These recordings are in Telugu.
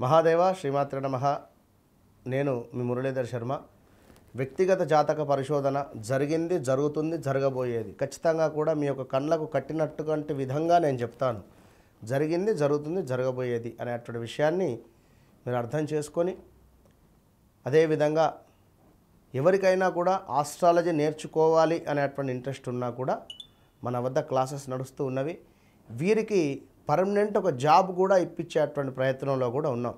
మహాదేవ శ్రీమాత్రే నమః. నేను మీ మురళీధర్ శర్మ. వ్యక్తిగత జాతక పరిశోధన జరిగింది, జరుగుతుంది, జరగబోయేది ఖచ్చితంగా కూడా మీ యొక్క కళ్ళకు కట్టినటువంటి విధంగా నేను చెప్తాను. జరిగింది, జరుగుతుంది, జరగబోయేది అనేటువంటి విషయాన్ని మీరు అర్థం చేసుకొని అదేవిధంగా ఎవరికైనా కూడా ఆస్ట్రాలజీ నేర్చుకోవాలి అనేటువంటి ఇంట్రెస్ట్ ఉన్నా కూడా మన వద్ద క్లాసెస్ నడుస్తూ ఉన్నవి. వీరికి పర్మనెంట్ ఒక జాబ్ కూడా ఇప్పించేటువంటి ప్రయత్నంలో కూడా ఉన్నాం.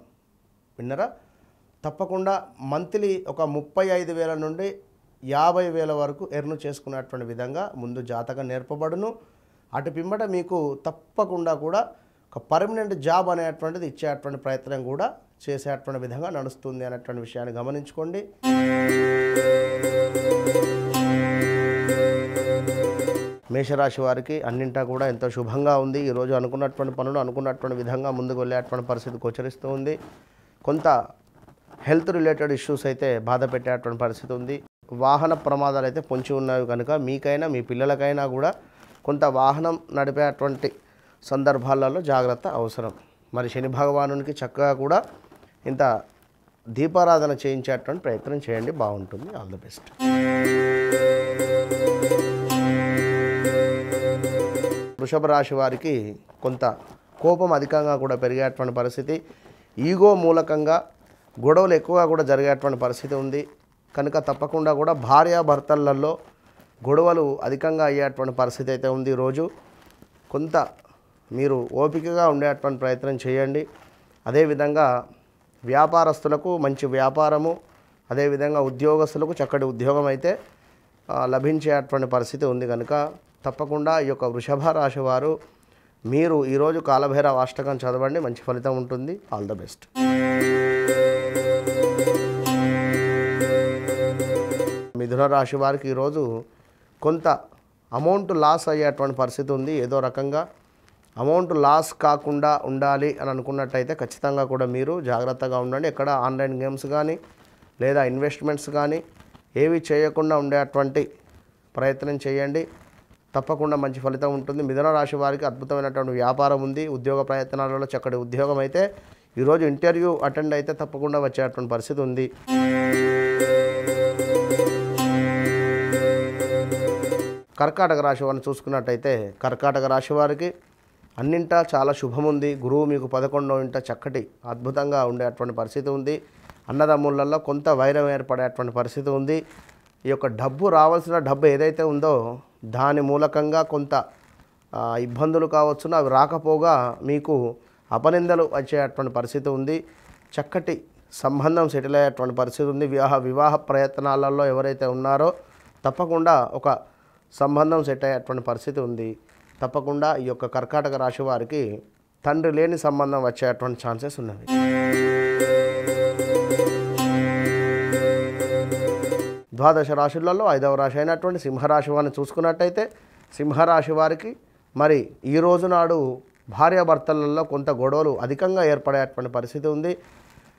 విన్నరా? తప్పకుండా మంత్లీ ఒక 35,000 నుండి 50,000 వరకు ఎర్న్ చేసుకునేటువంటి విధంగా ముందు జాతకం నేర్పబడును. అటు పిమ్మట మీకు తప్పకుండా కూడా ఒక పర్మనెంట్ జాబ్ అనేటువంటిది ఇచ్చేటువంటి ప్రయత్నం కూడా చేసేటువంటి విధంగా నడుస్తుంది అనేటువంటి విషయాన్ని గమనించుకోండి. మేషరాశి వారికి అన్నింటా కూడా ఎంతో శుభంగా ఉంది. ఈరోజు అనుకున్నటువంటి పనులు అనుకున్నటువంటి విధంగా ముందుకు వెళ్ళేటువంటి పరిస్థితి గోచరిస్తూ ఉంది. కొంత హెల్త్ రిలేటెడ్ ఇష్యూస్ అయితే బాధ పెట్టేటువంటి పరిస్థితి ఉంది. వాహన ప్రమాదాలు అయితే పొంచి ఉన్నవి కనుక మీకైనా మీ పిల్లలకైనా కూడా కొంత వాహనం నడిపేటువంటి సందర్భాలలో జాగ్రత్త అవసరం. మరి శని భగవానునికి చక్కగా కూడా ఇంత దీపారాధన చేయించేటువంటి ప్రయత్నం చేయండి, బాగుంటుంది. All the best. వృషభ రాశి వారికి కొంత కోపం అధికంగా కూడా పెరిగేటువంటి పరిస్థితి, ఈగో మూలకంగా గొడవలు ఎక్కువగా కూడా జరిగేటువంటి పరిస్థితి ఉంది కనుక తప్పకుండా కూడా భార్యాభర్తలలో గొడవలు అధికంగా అయ్యేటువంటి పరిస్థితి అయితే ఉంది. రోజు కొంత మీరు ఓపికగా ఉండేటువంటి ప్రయత్నం చేయండి. అదేవిధంగా వ్యాపారస్తులకు మంచి వ్యాపారము, అదేవిధంగా ఉద్యోగస్తులకు చక్కటి ఉద్యోగం అయితే లభించేటువంటి పరిస్థితి ఉంది కనుక తప్పకుండా ఈ యొక్క వృషభ రాశి వారు మీరు ఈరోజు కాలభైరవ అష్టకం చదవండి, మంచి ఫలితం ఉంటుంది. All the best. మిథున రాశి వారికి ఈరోజు కొంత అమౌంట్ లాస్ అయ్యేటువంటి పరిస్థితి ఉంది. ఏదో రకంగా అమౌంట్ లాస్ కాకుండా ఉండాలి అని అనుకున్నట్టయితే ఖచ్చితంగా కూడా మీరు జాగ్రత్తగా ఉండండి. ఎక్కడ ఆన్లైన్ గేమ్స్ కానీ లేదా ఇన్వెస్ట్మెంట్స్ కానీ ఏవి చేయకుండా ఉండేటువంటి ప్రయత్నం చేయండి. తప్పకుండా మంచి ఫలితం ఉంటుంది. మిథున రాశి వారికి అద్భుతమైనటువంటి వ్యాపారం ఉంది. ఉద్యోగ ప్రయత్నాలలో చక్కటి ఉద్యోగం అయితే ఈరోజు ఇంటర్వ్యూ అటెండ్ అయితే తప్పకుండా వచ్చేటువంటి పరిస్థితి ఉంది. కర్కాటక రాశి వారిని చూసుకున్నట్టయితే కర్కాటక రాశి వారికి అన్నింటా చాలా శుభం ఉంది. గురువు మీకు 11వ ఇంట చక్కటి అద్భుతంగా ఉండేటువంటి పరిస్థితి ఉంది. అన్నదమ్ములలో కొంత వైరం ఏర్పడేటువంటి పరిస్థితి ఉంది. ఈ యొక్క డబ్బు రావాల్సిన డబ్బు ఏదైతే ఉందో దాని మూలకంగా కొంత ఇబ్బందులు కావచ్చును. అవి రాకపోగా మీకు అపనిందలు వచ్చేటువంటి పరిస్థితి ఉంది. చక్కటి సంబంధం సెటిల్ అయ్యేటువంటి పరిస్థితి ఉంది. వివాహ ప్రయత్నాలలో ఎవరైతే ఉన్నారో తప్పకుండా ఒక సంబంధం సెట్ అయ్యేటువంటి పరిస్థితి ఉంది. తప్పకుండా ఈ యొక్క కర్కాటక రాశి వారికి తండ్రి లేని సంబంధం వచ్చేటువంటి ఛాన్సెస్ ఉన్నవి. ద్వాదశ రాశులలో 5వ రాశి అయినటువంటి సింహరాశి వారిని చూసుకున్నట్టయితే సింహరాశి వారికి మరి ఈ రోజు నాడు భార్యాభర్తలలో కొంత గొడవలు అధికంగా ఏర్పడేటువంటి పరిస్థితి ఉంది.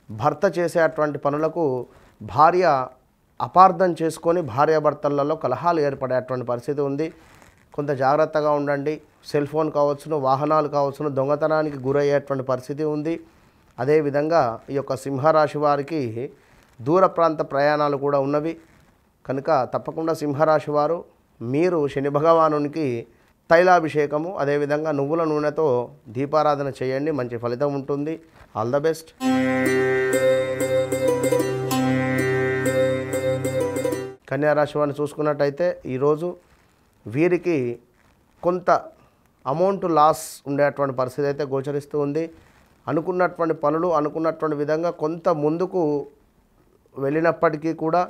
భర్త చేసేటువంటి పనులకు భార్య అపార్థం చేసుకొని భార్యాభర్తలలో కలహాలు ఏర్పడేటువంటి పరిస్థితి ఉంది. కొంత జాగ్రత్తగా ఉండండి. సెల్ ఫోన్ కావచ్చును, వాహనాలు కావచ్చును దొంగతనానికి గురయ్యేటువంటి పరిస్థితి ఉంది. అదేవిధంగా ఈ యొక్క సింహరాశి వారికి దూర ప్రాంత ప్రయాణాలు కూడా ఉన్నవి కనుక తప్పకుండా సింహరాశి వారు మీరు శని భగవానునికి తైలాభిషేకము అదేవిధంగా నువ్వుల నూనెతో దీపారాధన చేయండి, మంచి ఫలితం ఉంటుంది. All the best. కన్యారాశి వారిని చూసుకున్నట్టయితే ఈరోజు వీరికి కొంత అమౌంట్ లాస్ ఉండేటువంటి పరిస్థితి అయితే గోచరిస్తూ ఉంది. అనుకున్నటువంటి పనులు అనుకున్నటువంటి విధంగా కొంత ముందుకు వెళ్ళినప్పటికీ కూడా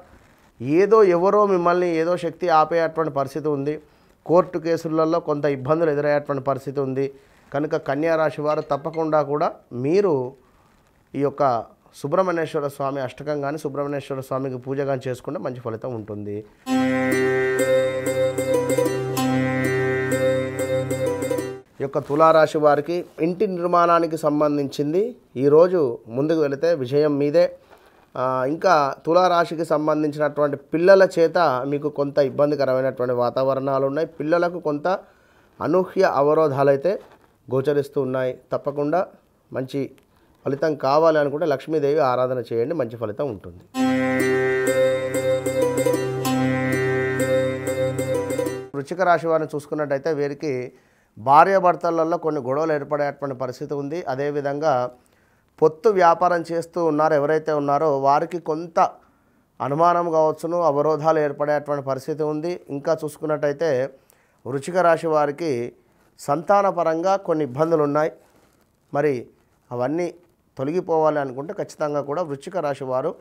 ఎవరో మిమ్మల్ని ఏదో శక్తి ఆపేటువంటి పరిస్థితి ఉంది. కోర్టు కేసులలో కొంత ఇబ్బందులు ఎదురయ్యేటువంటి పరిస్థితి ఉంది కనుక కన్యారాశి వారు తప్పకుండా కూడా మీరు ఈ యొక్క సుబ్రహ్మణ్యేశ్వర స్వామి అష్టకం కానీ సుబ్రహ్మణ్యేశ్వర స్వామికి పూజ కానీ చేసుకుంటే మంచి ఫలితం ఉంటుంది. ఈ యొక్క తులారాశి వారికి ఇంటి నిర్మాణానికి సంబంధించింది ఈరోజు ముందుకు వెళితే విజయం మీదే. ఇంకా తులారాశికి సంబంధించినటువంటి పిల్లల చేత మీకు కొంత ఇబ్బందికరమైనటువంటి వాతావరణాలు ఉన్నాయి. పిల్లలకు కొంత అనూహ్య అవరోధాలు అయితే గోచరిస్తూ ఉన్నాయి. తప్పకుండా మంచి ఫలితం కావాలి అనుకుంటే లక్ష్మీదేవి ఆరాధన చేయండి, మంచి ఫలితం ఉంటుంది. వృశ్చిక రాశి వారిని చూసుకున్నట్టయితే వీరికి భార్యాభర్తలలో కొన్ని గొడవలు ఏర్పడేటువంటి పరిస్థితి ఉంది. అదేవిధంగా పొత్తు వ్యాపారం చేస్తూ ఉన్నారు ఎవరైతే ఉన్నారో వారికి కొంత అనుమానం కావచ్చును, అవరోధాలు ఏర్పడేటువంటి పరిస్థితి ఉంది. ఇంకా చూసుకున్నట్టయితే వృశ్చిక రాశి వారికి సంతానపరంగా కొన్ని ఇబ్బందులు ఉన్నాయి. మరి అవన్నీ తొలగిపోవాలి అనుకుంటే ఖచ్చితంగా కూడా వృశ్చిక రాశి వారు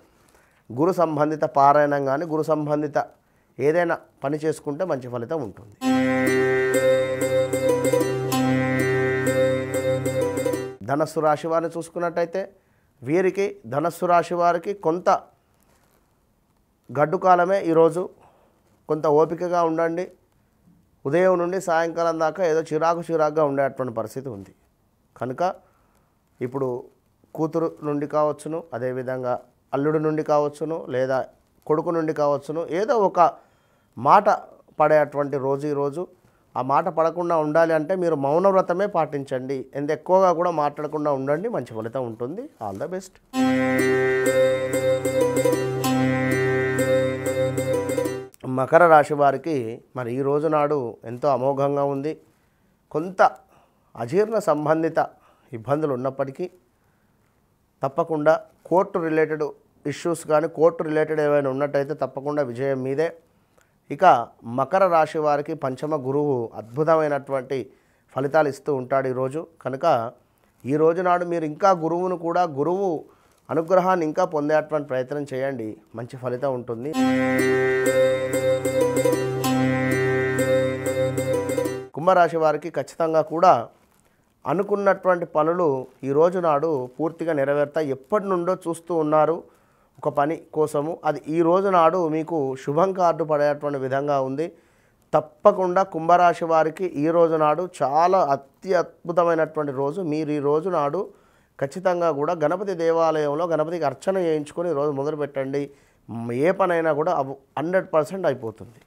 గురు సంబంధిత పారాయణం కానీ గురు సంబంధిత ఏదైనా పని చేసుకుంటే మంచి ఫలితం ఉంటుంది. ధనస్సు రాశి వారిని చూసుకున్నట్టయితే వీరికి ధనస్సు రాశి వారికి కొంత గడ్డు కాలమే ఈరోజు. కొంత ఓపికగా ఉండండి. ఉదయం నుండి సాయంకాలం దాకా ఏదో చిరాకుగా ఉండేటువంటి పరిస్థితి ఉంది. కనుక ఇప్పుడు కూతురు నుండి కావచ్చును, అదేవిధంగా అల్లుడు నుండి కావచ్చును, లేదా కొడుకు నుండి కావచ్చును, ఏదో ఒక మాట పడేటువంటి రోజు ఈరోజు. ఆ మాట పడకుండా ఉండాలి అంటే మీరు మౌనవ్రతమే పాటించండి. ఎంత ఎక్కువగా కూడా మాట్లాడకుండా ఉండండి, మంచి ఫలితం ఉంటుంది. All the best. మకర రాశి వారికి మరి ఈ రోజు నాడు ఎంతో అమోఘంగా ఉంది. కొంత అజీర్ణ సంబంధిత ఇబ్బందులు ఉన్నప్పటికీ తప్పకుండా కోర్టు రిలేటెడ్ ఇష్యూస్ కానీ కోర్టు రిలేటెడ్ ఏమైనా ఉన్నట్టయితే తప్పకుండా విజయం మీదే. ఇక మకర రాశి వారికి పంచమ గురువు అద్భుతమైనటువంటి ఫలితాలు ఇస్తూ ఉంటాడు ఈరోజు. కనుక ఈ రోజు నాడు మీరు ఇంకా గురువు అనుగ్రహాన్ని ఇంకా పొందేటువంటి ప్రయత్నం చేయండి, మంచి ఫలితం ఉంటుంది. కుంభరాశి వారికి ఖచ్చితంగా కూడా అనుకున్నటువంటి పనులు ఈ రోజు నాడు పూర్తిగా నెరవేరుతాయి. ఎప్పటి నుండో చూస్తూ ఉన్నారు ఒక పని కోసము, అది ఈ రోజు నాడు మీకు శుభం కార్డు పడేటువంటి విధంగా ఉంది. తప్పకుండా కుంభరాశి వారికి ఈ రోజు నాడు చాలా అద్భుతమైనటువంటి రోజు. మీరు ఈ రోజు నాడు ఖచ్చితంగా కూడా గణపతి దేవాలయంలో గణపతికి అర్చన చేయించుకొని ఈరోజు మొదలు పెట్టండి. ఏ పనైనా కూడా 100% అయిపోతుంది.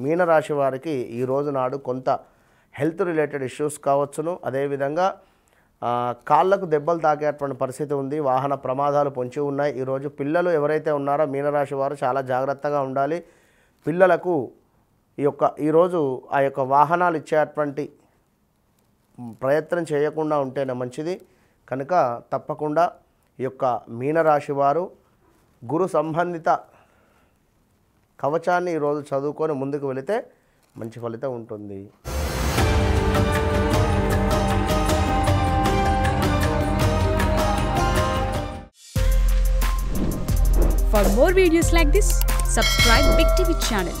మీనరాశి వారికి ఈ రోజు నాడు కొంత హెల్త్ రిలేటెడ్ ఇష్యూస్ కావచ్చును, అదేవిధంగా కాళ్ళకు దెబ్బలు తాకేటువంటి పరిస్థితి ఉంది. వాహన ప్రమాదాలు పొంచి ఉన్నాయి. ఈరోజు పిల్లలు ఎవరైతే ఉన్నారో మీనరాశి వారు చాలా జాగ్రత్తగా ఉండాలి. పిల్లలకు ఈరోజు ఆ యొక్క వాహనాలు ఇచ్చేటువంటి ప్రయత్నం చేయకుండా ఉంటేనే మంచిది. కనుక తప్పకుండా ఈ యొక్క మీనరాశి వారు గురు సంబంధిత కవచాన్ని ఈరోజు చదువుకొని ముందుకు వెళితే మంచి ఫలితం ఉంటుంది. For more videos like this, subscribe Big TV channel.